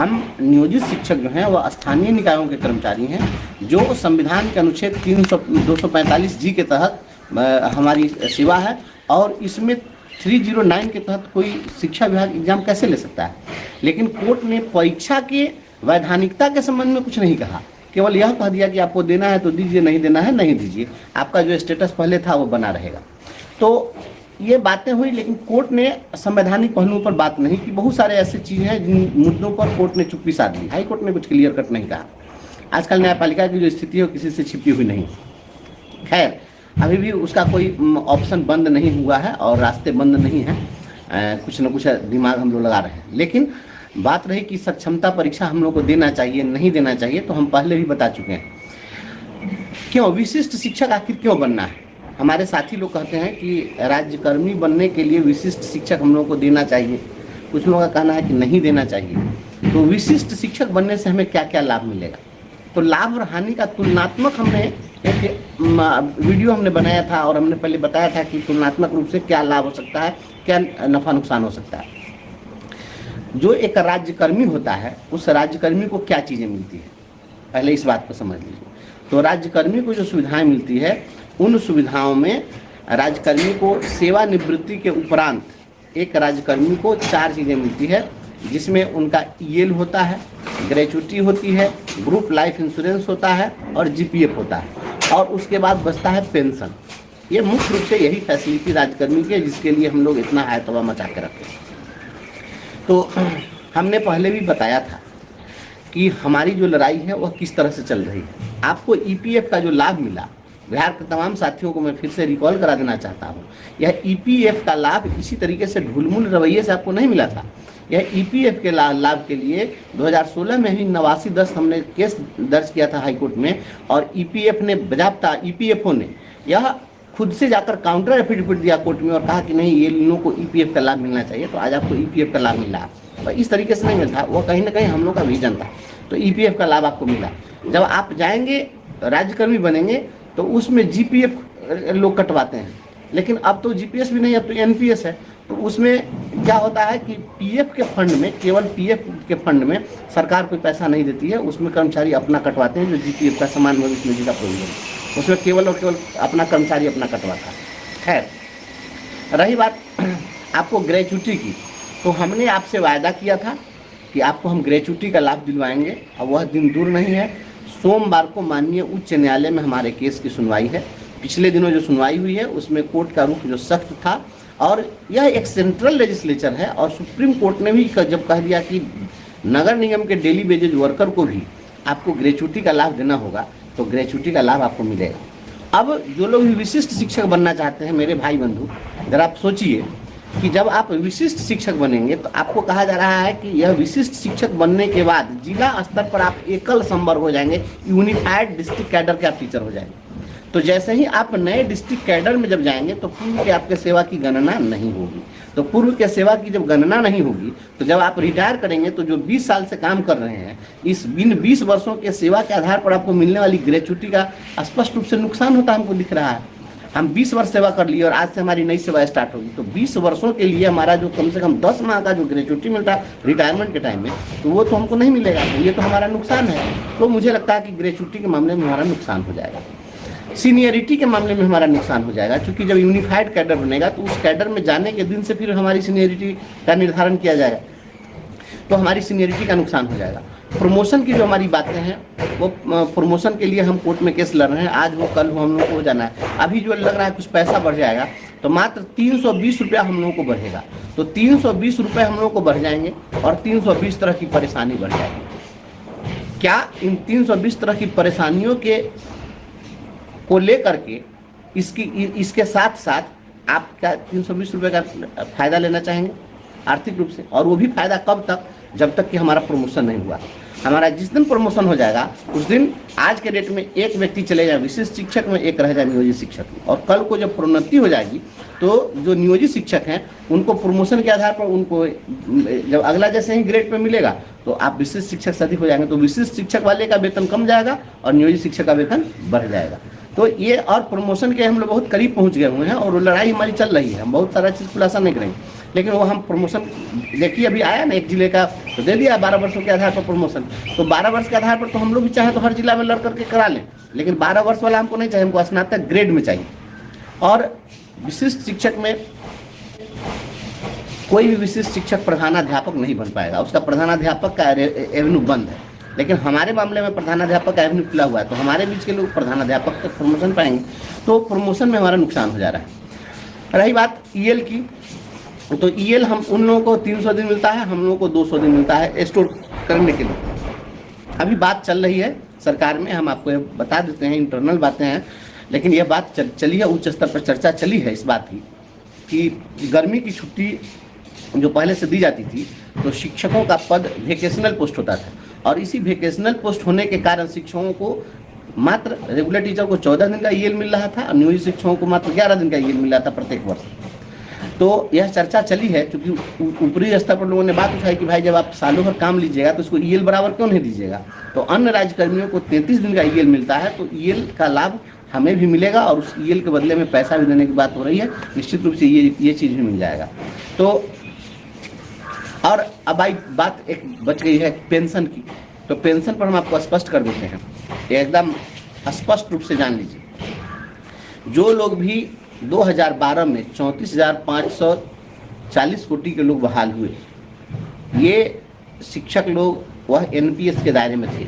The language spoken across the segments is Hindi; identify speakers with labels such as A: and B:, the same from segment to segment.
A: हम नियोजित शिक्षक जो हैं वह स्थानीय निकायों के कर्मचारी हैं, जो संविधान के अनुच्छेद 245 जी के तहत हमारी सेवा है, और इसमें 309 के तहत कोई शिक्षा विभाग एग्जाम कैसे ले सकता है। लेकिन कोर्ट ने परीक्षा के वैधानिकता के संबंध में कुछ नहीं कहा, केवल यह कह दिया कि आपको देना है तो दीजिए, नहीं देना है नहीं दीजिए, आपका जो स्टेटस पहले था वो बना रहेगा। तो ये बातें हुई, लेकिन कोर्ट ने संवैधानिक पहलुओं पर बात नहीं की। बहुत सारे ऐसे चीज़ हैं जिन मुद्दों पर कोर्ट ने चुप्पी साध ली। हाई कोर्ट ने कुछ क्लियर कट नहीं कहा। आजकल न्यायपालिका की जो स्थिति है वो किसी से छिपी हुई नहीं। खैर, अभी भी उसका कोई ऑप्शन बंद नहीं हुआ है और रास्ते बंद नहीं हैं। कुछ न कुछ दिमाग हम लोग लगा रहे हैं। लेकिन बात रही कि सक्षमता परीक्षा हम लोग को देना चाहिए नहीं देना चाहिए, तो हम पहले भी बता चुके हैं। क्यों विशिष्ट शिक्षक आखिर क्यों बनना है? हमारे साथी लोग कहते हैं कि राज्यकर्मी बनने के लिए विशिष्ट शिक्षक हम लोग को देना चाहिए। कुछ लोगों का कहना है कि नहीं देना चाहिए। तो विशिष्ट शिक्षक बनने से हमें क्या क्या लाभ मिलेगा? तो लाभ और हानि का तुलनात्मक हमने एक वीडियो हमने बनाया था और हमने पहले बताया था कि तुलनात्मक रूप से क्या लाभ हो सकता है, क्या नफा नुकसान हो सकता है। जो एक राज्यकर्मी होता है उस राज्यकर्मी को क्या चीज़ें मिलती है, पहले इस बात को समझ लीजिए। तो राज्यकर्मी को जो सुविधाएं मिलती है, उन सुविधाओं में राज्यकर्मी को सेवानिवृत्ति के उपरांत एक राज्यकर्मी को 4 चीज़ें मिलती है, जिसमें उनका ईएल होता है, ग्रेचुटी होती है, ग्रुप लाइफ इंश्योरेंस होता है और जीपीएफ होता है, और उसके बाद बचता है पेंशन। ये मुख्य रूप से यही फैसिलिटी राज्यकर्मी की है, जिसके लिए हम लोग इतना हायतवा मचा के रखते हैं। तो हमने पहले भी बताया था कि हमारी जो लड़ाई है वह किस तरह से चल रही है। आपको ईपीएफ का जो लाभ मिला, बिहार के तमाम साथियों को मैं फिर से रिकॉल करा देना चाहता हूँ, यह ईपीएफ का लाभ इसी तरीके से ढुलमुल रवैये से आपको नहीं मिला था। यह ईपीएफ के लाभ के लिए 2016 में ही 8910 हमने केस दर्ज किया था हाई कोर्ट में, और ईपीएफ ने बजाबता ईपीएफओ ने यह खुद से जाकर काउंटर एफिडेविट दिया कोर्ट में और कहा कि नहीं, ये लोगों को ईपीएफ का लाभ मिलना चाहिए। तो आज आपको ईपीएफ का लाभ मिला है, और इस तरीके से नहीं मिलता, वो कहीं ना कहीं हम लोग का विजन था। तो ईपीएफ का लाभ आपको मिला। जब आप जाएंगे राज्यकर्मी बनेंगे तो उसमें जीपीएफ लोग कटवाते हैं, लेकिन अब तो जीपीएस भी नहीं, अब तो एनपीएस है। तो उसमें क्या होता है कि पीएफ के फंड में, केवल पीएफ के फंड में सरकार कोई पैसा नहीं देती है, उसमें कर्मचारी अपना कटवाते हैं। जो जीपीएफ का समान भविष्य निधि का प्रोविजन, उसमें केवल और केवल अपना कर्मचारी अपना कटवाता है। खैर, रही बात आपको ग्रेचुटी की, तो हमने आपसे वायदा किया था कि आपको हम ग्रेचुटी का लाभ दिलवाएंगे, और वह दिन दूर नहीं है। सोमवार को माननीय उच्च न्यायालय में हमारे केस की सुनवाई है। पिछले दिनों जो सुनवाई हुई है उसमें कोर्ट का रुख जो सख्त था, और यह एक सेंट्रल लेजिस्लेचर है, और सुप्रीम कोर्ट ने भी जब कह दिया कि नगर निगम के डेली वेजेज वर्कर को भी आपको ग्रेचुटी का लाभ देना होगा, तो ग्रेचुटी का लाभ आपको मिलेगा। अब जो लोग भी विशिष्ट शिक्षक बनना चाहते हैं, मेरे भाई बंधु, जरा आप सोचिए कि जब आप विशिष्ट शिक्षक बनेंगे तो आपको कहा जा रहा है कि यह विशिष्ट शिक्षक बनने के बाद जिला स्तर पर आप एकल संवर्ग हो जाएंगे, यूनिफाइड डिस्ट्रिक्ट कैडर के आप टीचर हो जाएंगे। तो जैसे ही आप नए डिस्ट्रिक्ट कैडर में जब जाएंगे तो पूर्व के आपके सेवा की गणना नहीं होगी। तो पूर्व के सेवा की जब गणना नहीं होगी तो जब आप रिटायर करेंगे तो जो 20 साल से काम कर रहे हैं, इस 20 वर्षों के सेवा के आधार पर आपको मिलने वाली ग्रेचुटी का स्पष्ट रूप से नुकसान होता हमको दिख रहा है। हम 20 वर्ष सेवा कर लिए और आज से हमारी नई सेवा स्टार्ट होगी, तो 20 वर्षों के लिए हमारा जो कम से कम 10 माह का जो ग्रेचुटी मिलता है रिटायरमेंट के टाइम में, तो वो तो हमको नहीं मिलेगा। तो ये तो हमारा नुकसान है। तो मुझे लगता है कि ग्रेचुटी के मामले में हमारा नुकसान हो जाएगा। सीनियरिटी के मामले में हमारा नुकसान हो जाएगा, क्योंकि जब यूनिफाइड कैडर बनेगा तो उस कैडर में जाने के दिन से फिर हमारी सीनियरिटी का निर्धारण किया जाएगा, तो हमारी सीनियरिटी का नुकसान हो जाएगा। प्रमोशन की जो हमारी बातें हैं, वो प्रमोशन के लिए हम कोर्ट में केस लड़ रहे हैं, आज हो कल हो हम लोग को हो जाना है। अभी जो लग रहा है कुछ पैसा बढ़ जाएगा, तो मात्र 320 रुपया हम लोगों को बढ़ेगा। तो 320 रुपये हम लोगों को बढ़ जाएंगे और 320 तरह की परेशानी बढ़ जाएगी। क्या इन 320 तरह की परेशानियों के को लेकर के इसके साथ साथ आप क्या 320 रुपये का फायदा लेना चाहेंगे आर्थिक रूप से? और वो भी फायदा कब तक? जब तक कि हमारा प्रमोशन नहीं हुआ। हमारा जिस दिन प्रमोशन हो जाएगा उस दिन आज के डेट में एक व्यक्ति चले जाए विशिष्ट शिक्षक में, एक रह जाए नियोजित शिक्षक में, और कल को जब प्रोन्नति हो जाएगी तो जो नियोजित शिक्षक हैं उनको प्रमोशन के आधार पर उनको जब अगला जैसे ही ग्रेड पे मिलेगा तो आप विशिष्ट शिक्षक से अधिक हो जाएंगे। तो विशिष्ट शिक्षक वाले का वेतन कम जाएगा और नियोजित शिक्षक का वेतन बढ़ जाएगा। तो ये और प्रमोशन के हम लोग बहुत करीब पहुंच गए हुए हैं और लड़ाई हमारी चल रही है। हम बहुत सारा चीज़ खुलासा नहीं करेंगे, लेकिन वो हम प्रमोशन देखिए अभी आया ना एक जिले का तो दे दिया 12 वर्षों के आधार पर प्रमोशन। तो 12 वर्ष के आधार पर तो हम लोग भी चाहे तो हर जिला में लड़ करके करा लें, लेकिन 12 वर्ष वाला हमको नहीं चाहिए, हमको स्नातक ग्रेड में चाहिए। और विशिष्ट शिक्षक में कोई भी विशिष्ट शिक्षक प्रधानाध्यापक नहीं बन पाएगा, उसका प्रधानाध्यापक का एवेन्यू बंद है। लेकिन हमारे मामले में प्रधानाध्यापक का एवेन्यू खुला हुआ है, तो हमारे बीच के लोग प्रधानाध्यापक तक प्रमोशन पाएंगे, तो प्रमोशन में हमारा नुकसान हो जा रहा है। रही बात ईएल की, तो ईएल हम उन लोगों को 300 दिन मिलता है, हम लोगों को 200 दिन मिलता है स्टोर करने के लिए। अभी बात चल रही है सरकार में, हम आपको बता देते हैं, इंटरनल बातें हैं, लेकिन यह बात चली है, उच्च स्तर पर चर्चा चली है इस बात की कि गर्मी की छुट्टी जो पहले से दी जाती थी, तो शिक्षकों का पद वेकेशनल पोस्ट होता था, और इसी वेकेशनल पोस्ट होने के कारण शिक्षकों को मात्र रेगुलर टीचर को 14 दिन का ईएल मिल रहा था और नियोजित शिक्षकों को मात्र 11 दिन का ईएल मिल रहा था प्रत्येक वर्ष। तो यह चर्चा चली है, क्योंकि ऊपरी स्तर पर लोगों ने बात उठाई कि भाई जब आप सालों भर काम लीजिएगा तो इसको ईएल बराबर क्यों नहीं दीजिएगा। तो अन्य राज्यकर्मियों को 33 दिन का ईएल मिलता है, तो ईएल का लाभ हमें भी मिलेगा और उस ईएल के बदले में पैसा भी देने की बात हो रही है, निश्चित रूप से ये चीज़ भी मिल जाएगा। तो और अब आई बात एक बच गई है पेंशन की, तो पेंशन पर हम आपको स्पष्ट कर देते हैं, एकदम स्पष्ट रूप से जान लीजिए। जो लोग भी 2012 में 34,540 कोटि के लोग बहाल हुए, ये शिक्षक लोग वह एनपीएस के दायरे में थे।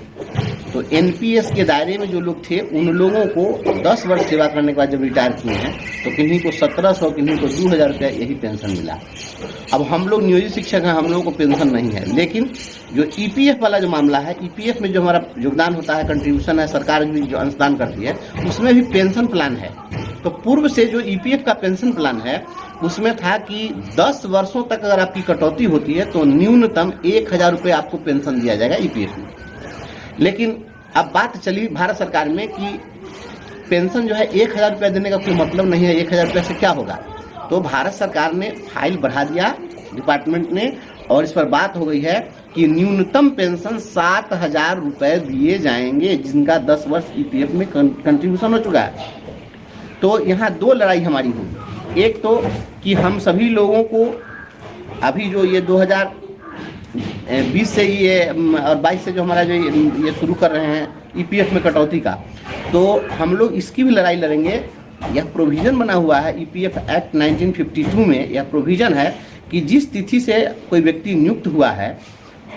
A: तो एनपीएस के दायरे में जो लोग थे उन लोगों को 10 वर्ष सेवा करने के बाद जब रिटायर किए हैं तो किन्हीं को 1700, किन्हीं को 2000 रुपया यही पेंशन मिला। अब हम लोग नियोजित शिक्षक हैं, हम लोगों को पेंशन नहीं है, लेकिन जो ईपीएफ वाला जो मामला है, ईपीएफ में जो हमारा योगदान होता है, कंट्रीब्यूशन है, सरकार भी जो अंशदान करती है, उसमें भी पेंशन प्लान है। तो पूर्व से जो ईपीएफ का पेंशन प्लान है उसमें था कि 10 वर्षों तक अगर आपकी कटौती होती है तो न्यूनतम 1000 रुपये आपको पेंशन दिया जाएगा ईपीएफ में। लेकिन अब बात चली भारत सरकार में कि पेंशन जो है 1000 रुपया देने का कोई मतलब नहीं है, 1000 रुपया से क्या होगा। तो भारत सरकार ने फाइल बढ़ा दिया डिपार्टमेंट ने, और इस पर बात हो गई है कि न्यूनतम पेंशन 7000 रुपये दिए जाएंगे जिनका 10 वर्ष ईपीएफ में कंट्रीब्यूशन हो चुका है। तो यहाँ 2 लड़ाई हमारी होगी, एक तो कि हम सभी लोगों को अभी जो ये 2020 से ये और 22 से जो हमारा जो ये शुरू कर रहे हैं ईपीएफ में कटौती का, तो हम लोग इसकी भी लड़ाई लड़ेंगे। यह प्रोविज़न बना हुआ है ईपीएफ एक्ट 1952 में, यह प्रोविज़न है कि जिस तिथि से कोई व्यक्ति नियुक्त हुआ है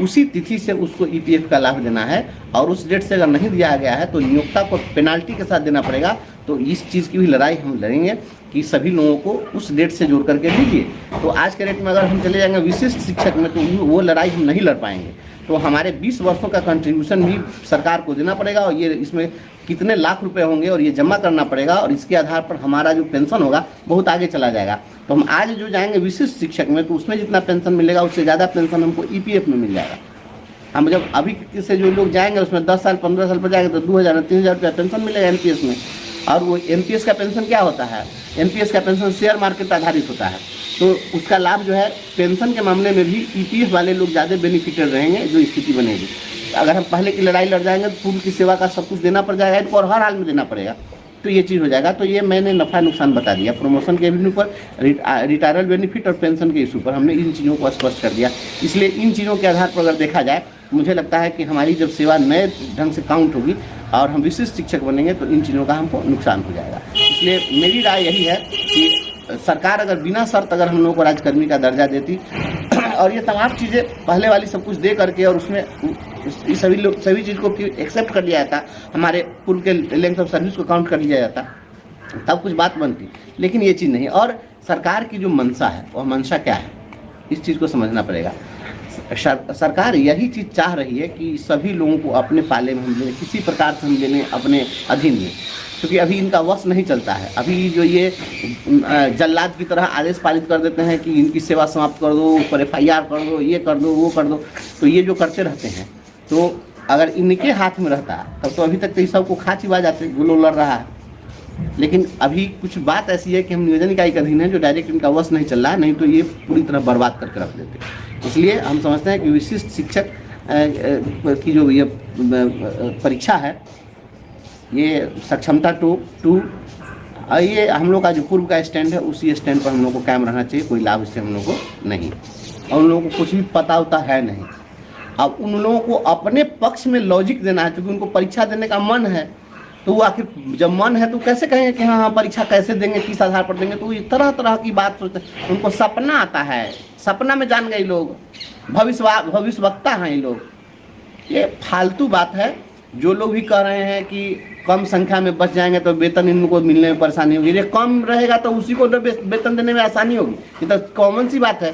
A: उसी तिथि से उसको ईपीएफ का लाभ देना है, और उस डेट से अगर नहीं दिया गया है तो नियोक्ता को पेनाल्टी के साथ देना पड़ेगा। तो इस चीज़ की भी लड़ाई हम लड़ेंगे कि सभी लोगों को उस डेट से जोड़ करके दीजिए। तो आज के डेट में अगर हम चले जाएंगे विशिष्ट शिक्षक में तो वो लड़ाई हम नहीं लड़ पाएंगे। तो हमारे 20 वर्षों का कंट्रीब्यूशन भी सरकार को देना पड़ेगा, और ये इसमें कितने लाख रुपए होंगे और ये जमा करना पड़ेगा, और इसके आधार पर हमारा जो पेंशन होगा बहुत आगे चला जाएगा। तो हम आज जो जाएंगे विशिष्ट शिक्षक में तो उसमें जितना पेंशन मिलेगा उससे ज़्यादा पेंशन हमको ईपीएफ में मिल जाएगा। हम जब अभी से जो लोग जाएंगे उसमें 10 साल 15 साल पर जाएंगे तो 2000 3000 रुपया पेंशन मिलेगा एनपीएस में। और वो एनपीएस का पेंशन क्या होता है, एनपीएस का पेंशन शेयर मार्केट आधारित होता है, तो उसका लाभ जो है पेंशन के मामले में भी ईपीएफ वाले लोग ज़्यादा बेनिफिटेड रहेंगे जो स्थिति बनेगी। अगर हम पहले की लड़ाई लड़ जाएंगे तो पूर्व की सेवा का सब कुछ देना पड़ जाएगा इनको, और हर हाल में देना पड़ेगा, तो ये चीज़ हो जाएगा। तो ये मैंने नफ़ा नुकसान बता दिया, प्रमोशन के एवेन्यू पर, रिटायरल बेनिफिट और पेंशन के इशू पर हमने इन चीज़ों को स्पष्ट कर दिया। इसलिए इन चीज़ों के आधार पर अगर देखा जाए मुझे लगता है कि हमारी जब सेवा नए ढंग से काउंट होगी और हम विशिष्ट शिक्षक बनेंगे तो इन चीज़ों का हमको नुकसान हो जाएगा। इसलिए मेरी राय यही है कि सरकार अगर बिना शर्त अगर हम लोगों को राज्यकर्मी का दर्जा देती और ये तमाम चीज़ें पहले वाली सब कुछ दे करके और उसमें सभी चीज़ को एक्सेप्ट कर लिया जाता, हमारे पूर्व के लेंथ ऑफ सर्विस को काउंट कर लिया जाता, तब कुछ बात बनती। लेकिन ये चीज़ नहीं। और सरकार की जो मंशा है वह मंशा क्या है, इस चीज़ को समझना पड़ेगा। सरकार यही चीज़ चाह रही है कि सभी लोगों को अपने पाले में हम लें, किसी प्रकार से हम ले लें अपने अधीन में, क्योंकि अभी इनका वश नहीं चलता है। अभी जो ये जल्लाद की तरह आदेश पारित कर देते हैं कि इनकी सेवा समाप्त कर दो, ऊपर FIR कर दो, ये कर दो, वो कर दो, तो ये जो करते रहते हैं, तो अगर इनके हाथ में रहता तब तो अभी तक तो ये सबको खा चिबा जाते, गुलो लड़ रहा है। लेकिन अभी कुछ बात ऐसी है कि हम नियोजन इकाई के अधीन है जो डायरेक्ट इनका वश नहीं चल रहा है, नहीं तो ये पूरी तरह बर्बाद करके रख देते। इसलिए हम समझते हैं कि विशिष्ट शिक्षक की जो ये परीक्षा है ये सक्षमता 2 और ये हम लोग का जो पूर्व का स्टैंड है उसी स्टैंड पर हम लोग को कायम रहना चाहिए, कोई लाभ इससे हम लोग को नहीं, और उन लोगों को कुछ भी पता होता है नहीं। अब उन लोगों को अपने पक्ष में लॉजिक देना है, क्योंकि उनको परीक्षा देने का मन है, तो वो आखिर जब मन है तो कैसे कहेंगे कि हाँ परीक्षा कैसे देंगे, किस आधार पर देंगे, तो इस तरह तरह की बात सोचते हैं। उनको सपना आता है, सपना में जान गए लोग, भविष्यवक्ता हैं ये लोग। ये फालतू बात है। जो लोग भी कह रहे हैं कि कम संख्या में बच जाएंगे तो वेतन इनको मिलने में परेशानी होगी, ये कम रहेगा तो उसी को वेतन देने में आसानी होगी, ये तो कॉमन सी बात है।